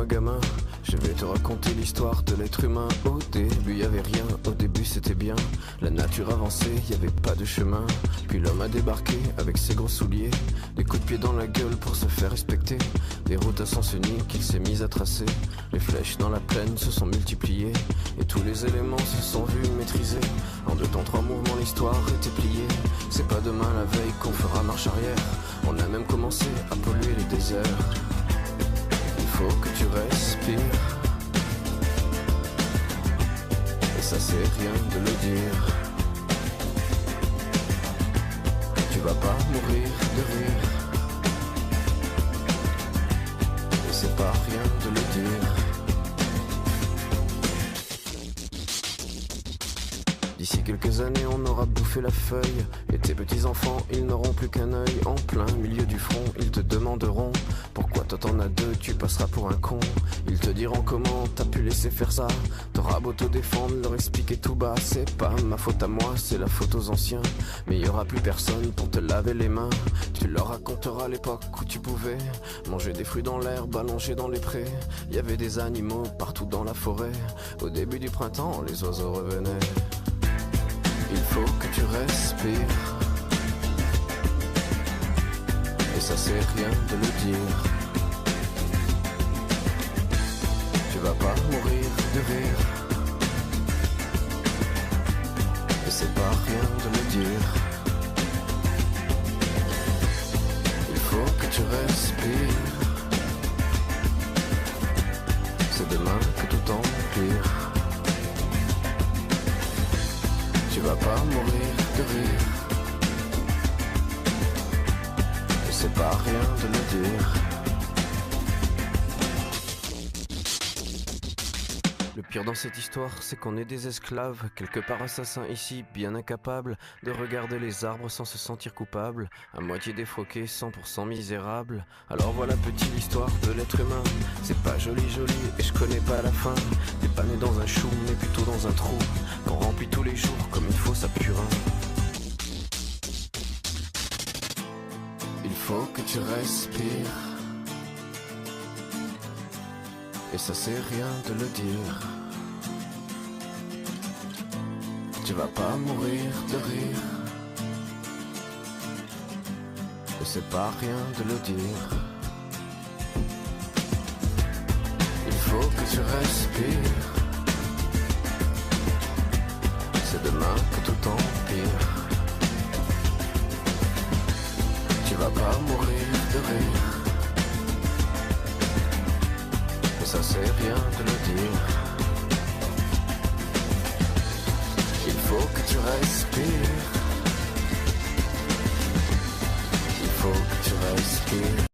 moi gamin, je vais te raconter l'histoire de l'être humain. Au début y avait rien, au début c'était bien. La nature avançait, y avait pas de chemin. Puis l'homme a débarqué avec ses gros souliers, des coups de pied dans la gueule pour se faire respecter. Des routes à sens unique qu'il s'est mis à tracer. Les flèches dans la plaine se sont multipliées, et tous les éléments se sont vus maîtrisés. En 2 temps 3 mouvements l'histoire était pliée. C'est pas demain la veille qu'on fera marche arrière. On a même commencé à polluer les déserts. Il faut que tu respires, et ça c'est rien de le dire. Tu vas pas mourir de rire, et c'est pas rien de le dire. D'ici quelques années on aura bouffé la feuille, et tes petits enfants ils n'auront plus qu'un œil. En plein milieu du front ils te demanderont pourquoi toi t'en as 2, tu passeras pour un con. Ils te diront comment t'as pu laisser faire ça. T'auras beau te défendre, leur expliquer tout bas. C'est pas ma faute à moi, c'est la faute aux anciens. Mais y aura plus personne pour te laver les mains. Tu leur raconteras l'époque où tu pouvais manger des fruits dans l'herbe, allongés dans les prés. Y avait des animaux partout dans la forêt. Au début du printemps, les oiseaux revenaient. Il faut que tu respires, et ça c'est rien de le dire. Tu vas pas mourir de rire, et c'est pas rien de le dire. Il faut que tu respires, c'est demain que tout empire. Tu vas pas mourir de rire, et c'est pas rien de le dire. Le pire dans cette histoire, c'est qu'on est des esclaves, quelque part assassins ici, bien incapables de regarder les arbres sans se sentir coupables, à moitié défroqués, 100% misérables. Alors voilà petite l'histoire de l'être humain, c'est pas joli et je connais pas la fin. T'es pas né dans un chou, mais plutôt dans un trou, qu'on remplit tous les jours comme il faut sa purin. Il faut que tu respires, et ça c'est rien de le dire. Tu vas pas mourir de rire, et c'est pas rien de le dire. Il faut que tu respires, c'est demain que tout empire. Tu vas pas mourir de rire, et ça c'est rien de le dire. Il faut que tu respires, il faut que tu respires.